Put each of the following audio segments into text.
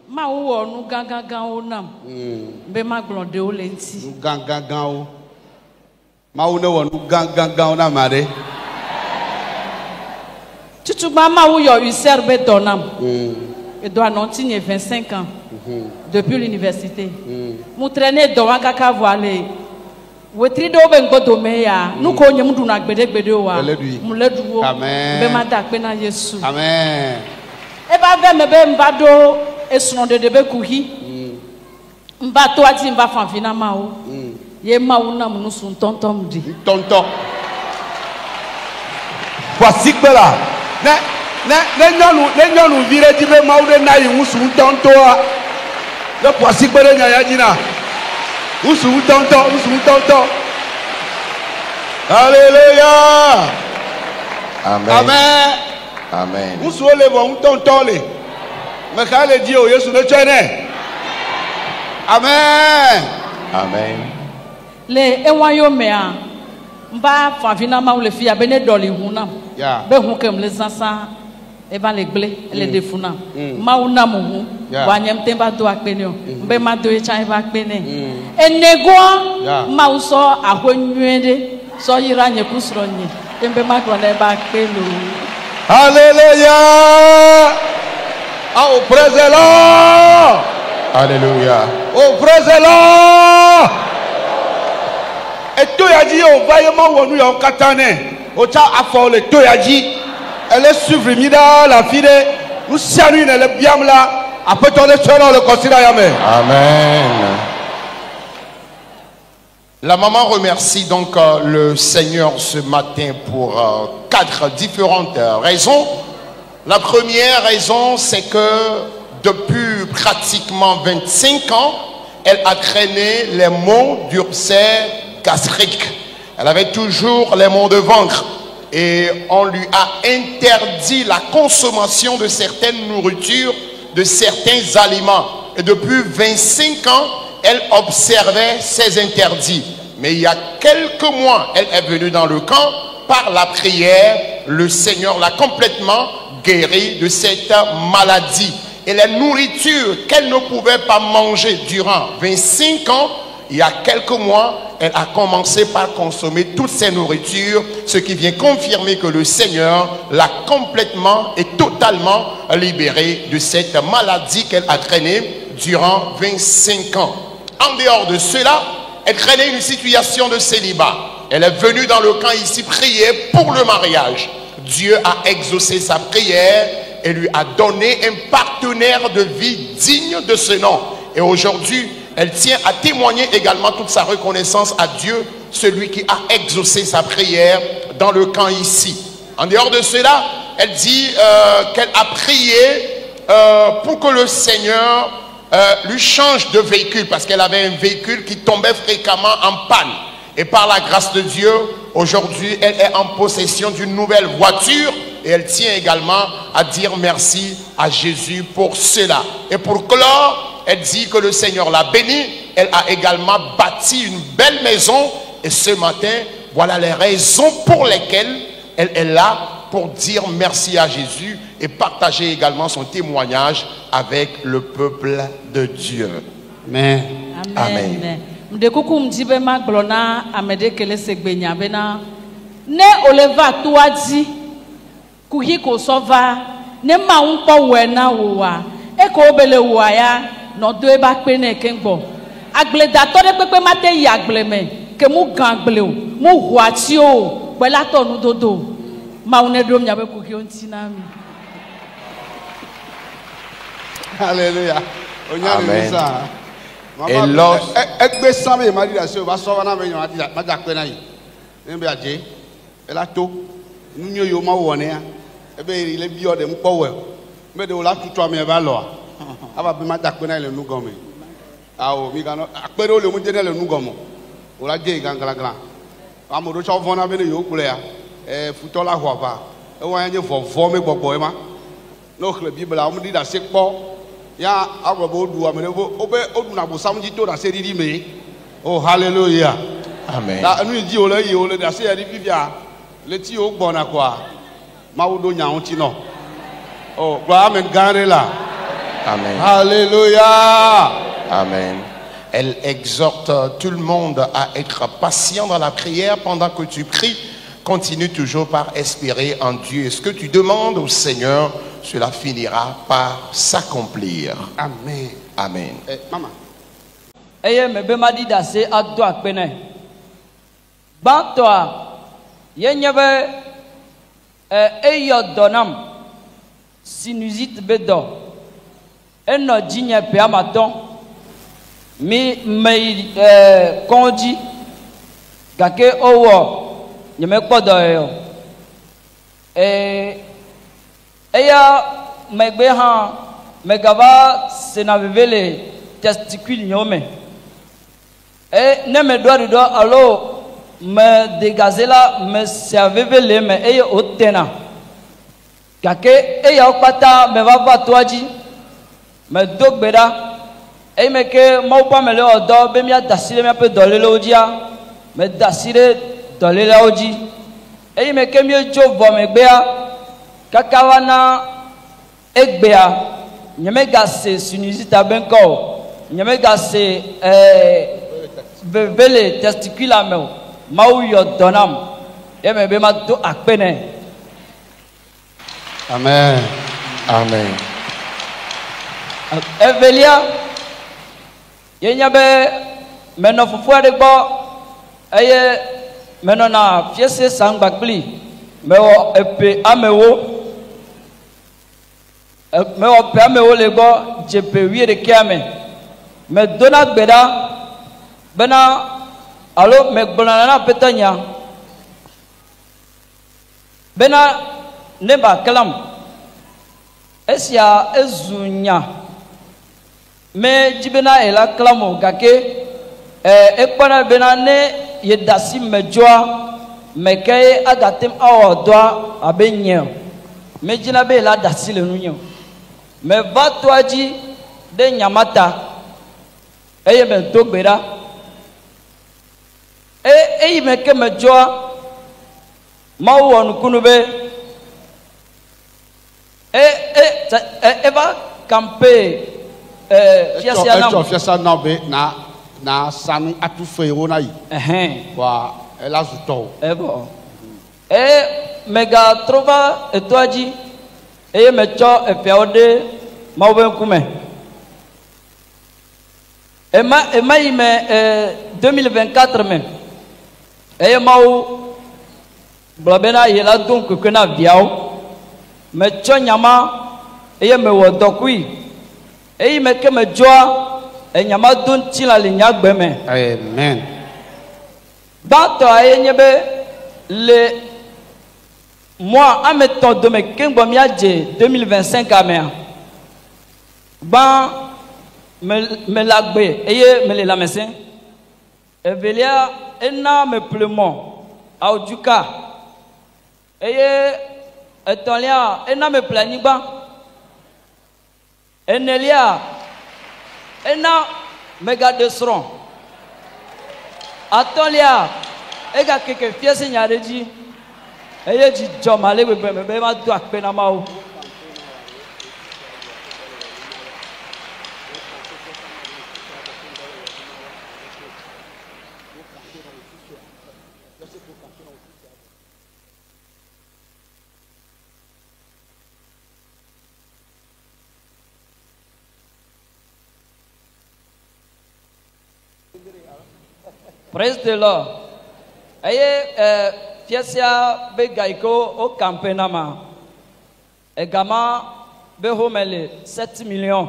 Ma wo nu gangan o nam. Be ma glonde o lenti. Nu gangan o. Ma wo ne wo nu gangan o na mare. Tutu ma wo yo user be donam. Et doit non signer 25 ans. Depuis l'université. Mu traîner do wa kaka voile. Wetri do be ngodo me ya. Nu ko nyem du na gbede wa. Mu ledu. Amen. Be ma da pe na Yesu. Amen. E ba ve me be mbado esuno de be kuhi. Mba to ati mba fanfina ma o. Ye ma wo na mu sun tonton di. Tonton. Voici que là. Ne nyonu vire di be ma wo de na yi sun tonton a. Le voici que le nya ya jina. Sun tonton. Alléluia. Amen. Amen. Amen. Nous sommes les bons tontons. Mais quand les dieux, ils sont les tiennent. Amen. Amen. Le ewayo mea mba fafina ma le fia bene doli huna. Be hu kem le sansa e ba le gble le defuna. Ma una mu hu wa nyem temba do akpenio. Mbe ma do e chan e ba akpene. Enego ma uso ahonwede so yira nye kusro nye. Mbe ma gro le ba akpelo. Alléluia. Oh, praise the Lord. Alléluia. Oh, praise the Lord. Et tout y a dit, oh, vaillamment, on nous a katane. Au tcha afo le tout y a dit. Elle est suivie la fille. Nous saluons le bien là. Après ton excellent le considère. Amen. Amen. La maman remercie donc le Seigneur ce matin pour 4 différentes raisons. La première raison, c'est que depuis pratiquement 25 ans, elle a traîné les maux d'ulcère gastrique. Elle avait toujours les maux de ventre et on lui a interdit la consommation de certaines nourritures, de certains aliments. Et depuis 25 ans, elle observait ces interdits. Mais il y a quelques mois, elle est venue dans le camp. Par la prière, le Seigneur l'a complètement guérie de cette maladie. Et les nourritures qu'elle ne pouvait pas manger durant 25 ans, il y a quelques mois, elle a commencé par consommer toutes ces nourritures, ce qui vient confirmer que le Seigneur l'a complètement et totalement libérée de cette maladie qu'elle a traînée durant 25 ans. En dehors de cela, elle craignait une situation de célibat. Elle est venue dans le camp ici prier pour le mariage. Dieu a exaucé sa prière et lui a donné un partenaire de vie digne de ce nom. Et aujourd'hui, elle tient à témoigner également toute sa reconnaissance à Dieu, celui qui a exaucé sa prière dans le camp ici. En dehors de cela, elle dit qu'elle a prié pour que le Seigneur lui change de véhicule, parce qu'elle avait un véhicule qui tombait fréquemment en panne. Et par la grâce de Dieu, aujourd'hui, elle est en possession d'une nouvelle voiture et elle tient également à dire merci à Jésus pour cela. Et pour clore, elle dit que le Seigneur l'a bénie. Elle a également bâti une belle maison. Et ce matin, voilà les raisons pour lesquelles elle est là, pour dire merci à Jésus et partager également son témoignage avec le peuple de Dieu. Amen. Amen. De kuku mjibe ma glona amede kele segbenya bena ne oleva tuaji kuhi ko sova ne ma unpo wena wowa e ko obele woa ya no do e ba pe ne kenbo agbleda to de pepe mate yi agbleme ke mu gan agble o mu huati o pela to nu dodo ma une do mnya be kuhi onti na mi. Alléluia. Amen. Et lorsque ya agobo du amene obe oduna bosam ji to da se didi me. Oh hallelujah. Amen. Da anu ji ole yi ole da se ya di bibia le ti o gbona kwa ma wo do nya won ti no. Oh gba amen ganre la. Amen. Alléluia. Amen. Elle exhorte tout le monde à être patient dans la prière pendant que tu pries. Continue toujours par espérer en Dieu. Et ce que tu demandes au Seigneur, cela finira par s'accomplir. Amen. Amen. Maman. Eye me be ma di dase ado akpene. Bantoa ye nye be eyo donam sinusite be do. Eno jinye pe amaton mi me konji gake owo nye me kpodo yo. Eya megbe ha megava senavevele testicule nyome. Ne me doit de alors me dégazer là me servir les me et au tena kake e ya pata me va toaji me dogbeda e me ke mo pa me le odo be mi adasire me pe dole lo dia me dasire dole la oji e me ke mi jo vo me gbea kakawana egbea nyeme gase sinusita benko nyeme gase bele testicule amel mau yo donam e me be ma do akpene. Amen. Amen. Evelia yenya be meno fufu de gbo eye meno na fiese sangba kli mewo epe amewo mewo pe amewo le gbo jepe wi de kiame me dona gbeda bena alo me gbona na petanya bena neba kalam esia ezunya me jibena ela klamo gake ekpana bena ne yedasi mejoa meke agatem awodoa abenye me jina be la dasi le nunyo me vatwaji de nyamata eye me dogbera eyi meke mejoa mawon kunube eva campe fiasa na be na sanu atufe wona yi wa ela zuto ebo mega trova etoaji eye mecho efiaode mawen kume ema ime 2024 me eye mau blabena yela donc que na viao me chonyama eye me wodokui eye me ke me joa enyama don tila le nyagbe me. Amen. Bato eye nyebe le mois ameton de me kengbo miaje 2025 amea ban me lagbe eye me le lamesen evelia ena me plemo auduka eye etolia ena me planiba enelia ena mega desron atolia ega keke fiese nyareji eye ji jomale bebe me be ma do akpena mawo. Praise the Lord. Aye, fiasia be gaiko o campenama. Egama be homele 7 millions.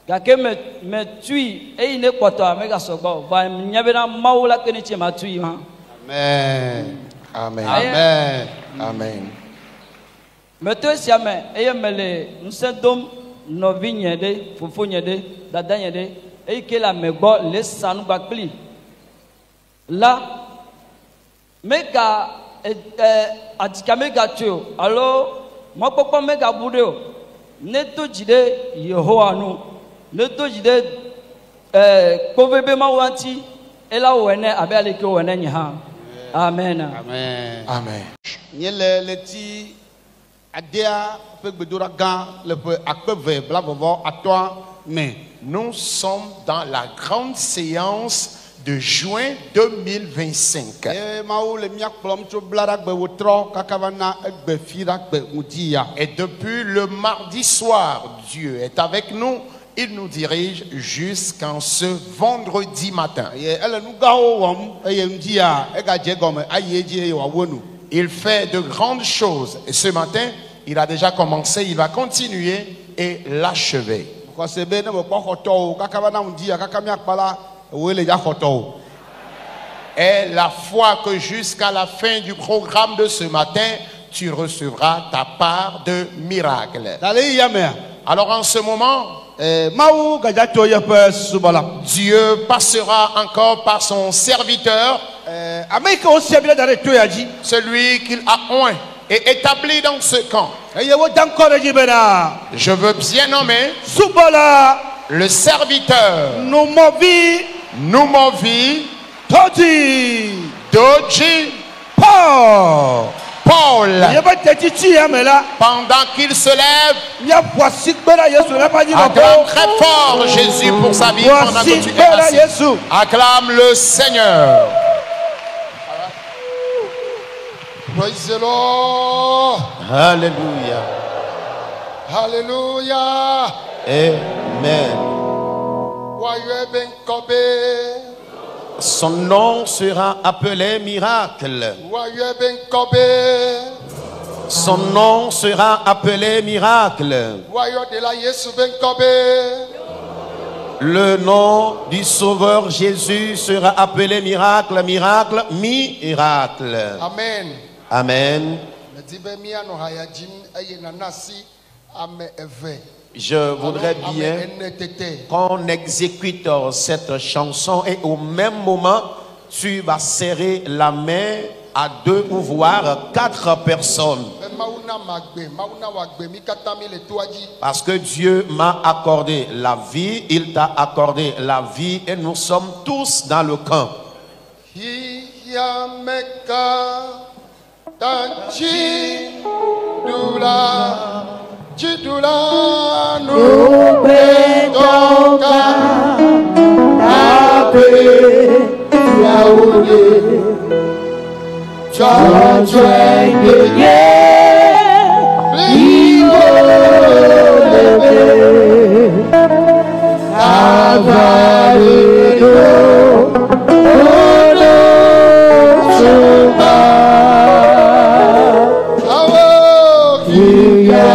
Gake me tui e ine kwato amega sogbo. Va nyabena maula keniche matui ha. Amen. Amen. Amen. Amen. Me to siame eye mele nsendom novinye de fufunye de dadanye de e ke la megbo le sanu bakli. Là, mega atika mega tuyo alors moi papa mega budeo neto jide Yehowa nu neto jide kovebe ma wanti ela wene abe aleke wene nya. Amen. Amen. Amen. Nyele leti Adea pe gbedora gã le ƒe akpe ve blavovo atɔa me. Nous sommes dans la grande séance de juin 2025. Mawu le mia kplɔm tso blaɖagbe wotrɔ kaka va na egbe fi ɖagbe ŋdi ya. Et depuis le mardi soir, Dieu est avec nous. Il nous dirige jusqu'en ce vendredi matin. Ele nu gãwo wɔm eye ŋdi ya egadze gɔme ayi edzi eye wòawo nu. Il fait de grandes choses. Et ce matin, il a déjà commencé, il va continuer et l'achever. Kɔse be ne me kpɔ xɔtɔwo kaka va na ŋdi ya kaka miakpa la woe le dza xɔtɔwo. Et la foi que jusqu'à la fin du programme de ce matin, tu recevras ta part de miracle. Dans le ya mea. Alors en ce moment, Mawu gadza to yeƒe subɔla. Dieu passera encore par son serviteur, Ame yi ke wosia bi ɖe da ɖe to ya dzi. celui qu'il a oint et établi dans ce camp. Eye woda ŋkɔ ɖe dzi bena Je veux bien nommer subɔla le serviteur numɔvi Numovi tɔdzi Doji Paul. Paul. Yebe tetitsi ya me la. Pendant qu'il se lève, Miaƒo asi kpe ɖe Yesu le eƒe acclame anyinɔƒewo. très fort Jésus pour sa vie pendant que tu es Kpe ɖe assis. Yesu. Acclame le Seigneur. Praise the Lord. Alléluia. Hallelujah. Amen. Why you have been copied? Son nom sera appelé miracle. Why you have been copied? Son nom sera appelé miracle. Why you de la Yesu been copied? Le nom du Sauveur Jésus sera appelé miracle, miracle, miracle. Amen. Amen. Me di be mia no haya jim eye nanasi ame eve. Je voudrais bien qu'on exécute cette chanson et au même moment, tu vas serrer la main à 2 ou voire 4 personnes. Parce que Dieu m'a accordé la vie, il t'a accordé la vie et nous sommes tous dans le camp. Chidula no betonga tabe yaode chachenge ye ligo lebe avarido ono sumba awo kiya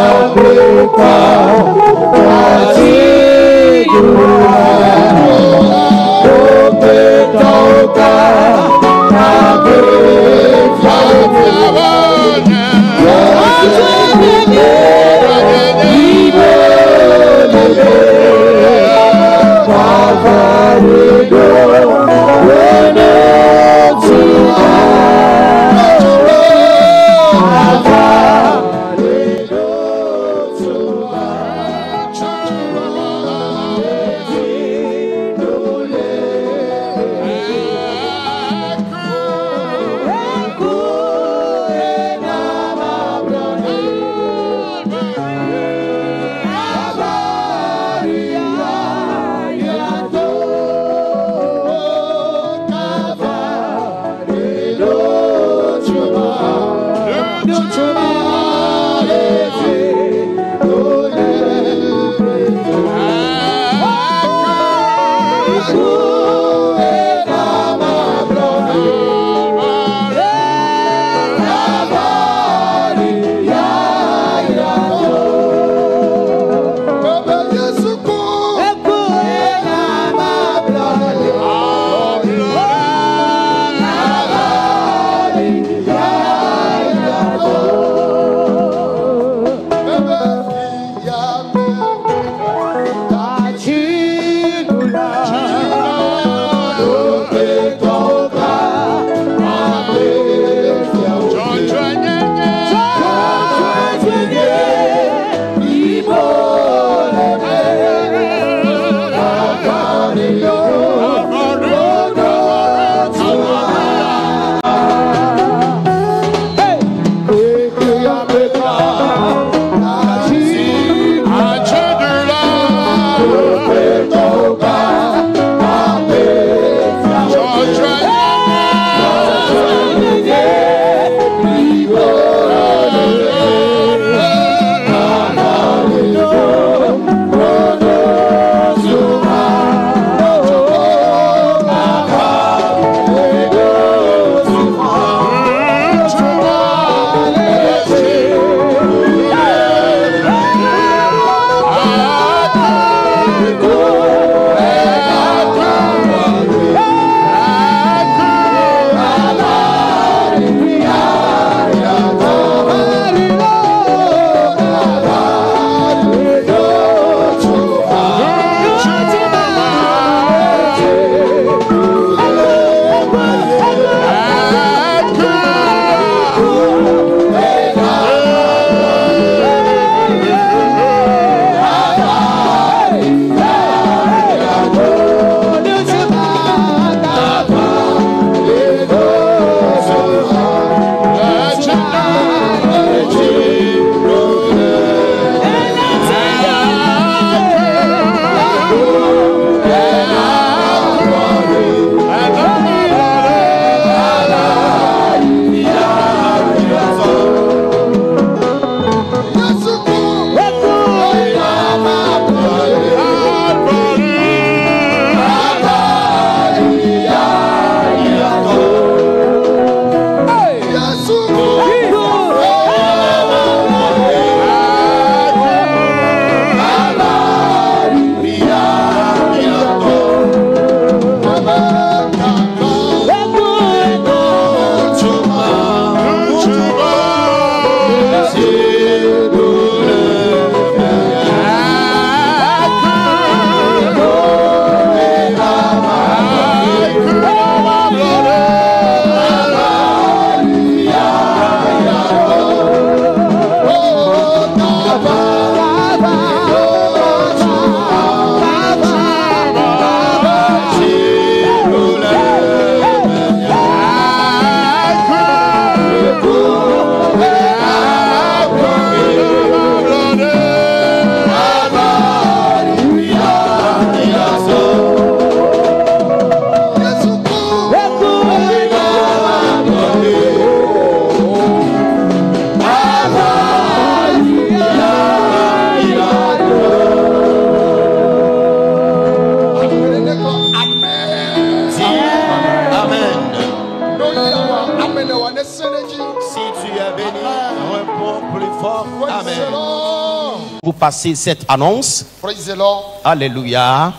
passer cette annonce. Praise the Lord. Alléluia.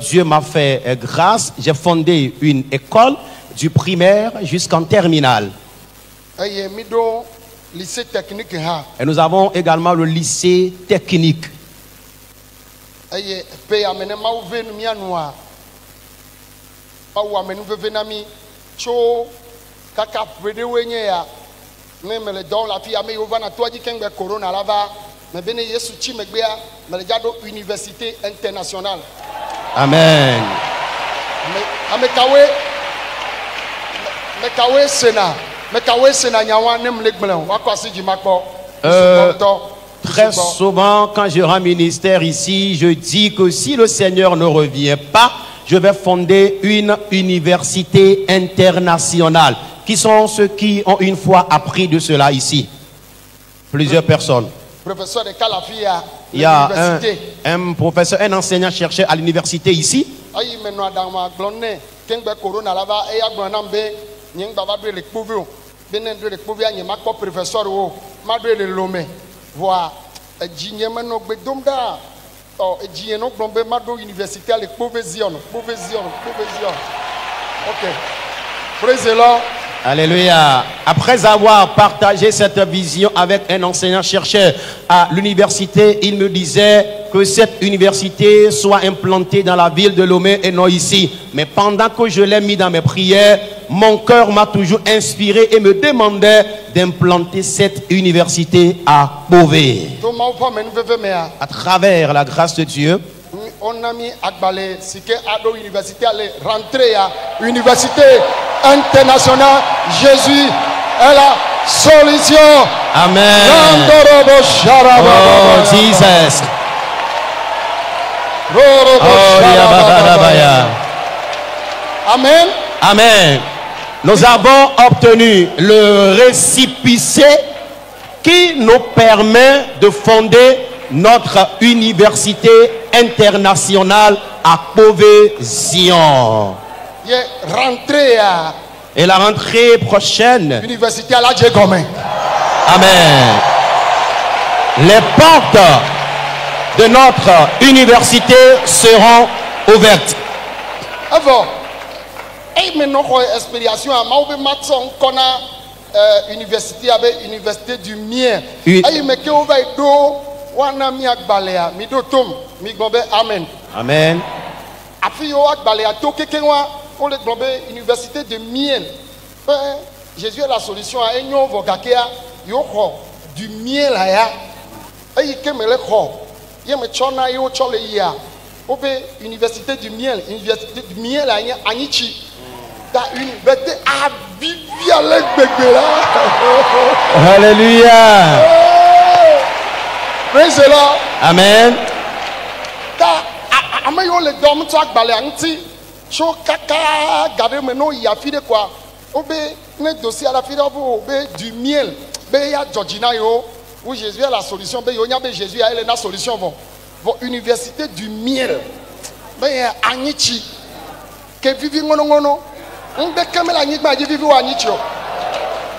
Dieu m'a fait grâce. J'ai fondé une école du primaire jusqu'en terminale. Et nous avons également le lycée technique. Université internationale. Amen. Très souvent, quand je rends ministère ici, je dis que si le Seigneur ne revient pas, je vais fonder une université internationale. Qui sont ceux qui ont une fois appris de cela ici? Plusieurs personnes. Professeur de Calafia, il y a un professeur, un enseignant-chercheur à l'université ici. Praise the Lord. Alléluia. Après avoir partagé cette vision avec un enseignant-chercheur à l'université, il me disait que cette université soit implantée dans la ville de Lomé et non ici. Mais pendant que je l'ai mis dans mes prières, mon cœur m'a toujours inspiré et me demandait d'implanter cette université à Beauvais. À travers la grâce de Dieu, on a mis Akbalé, c'est que Ado Université allait rentrer à Université internationale. Jésus est la solution. Amen. Oh, Jesus. Amen. Amen. Nous avons obtenu le récépissé qui nous permet de fonder notre université internationale à Beauvais-Zion. Et la rentrée prochaine, université à la Djegomé. Amen. Les portes de notre université seront ouvertes. Avant, et maintenant, expérience à Maoube Matson, qu'on a université avec université du mien. Et mais que on va wana mi akbalea mi do tom mi gombe amen. Amen. Afi yo akbalea to kekenwa on le gombe université de miel. Jésus est la solution à enyo vogakea yo ho du miel aya. Ayi kemele ho. Ye me chona yo chole ya. Obe université du miel aya anichi. Da université a bibi avec bébé là. Alléluia. Praise the Lord. Amen. Amayo le dom to agbale anti cho kaka gade meno ya fide kwa obe ne dossier à la fide obe du miel be ya Georgina yo où Jésus est la solution be yo nya be Jésus a la solution vont université du miel be anichi ke vivi ngono nde kamela nyigba je vivi wa anichi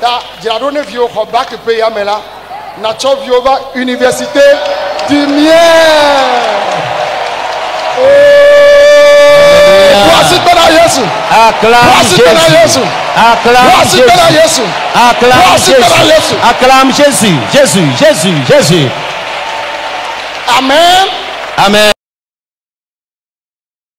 da jirado ne vio ko back pe ya mela Nacho Viova, Université du Miel. Acclame Jésus. Acclame Jésus. Jésus. Amen. Amen.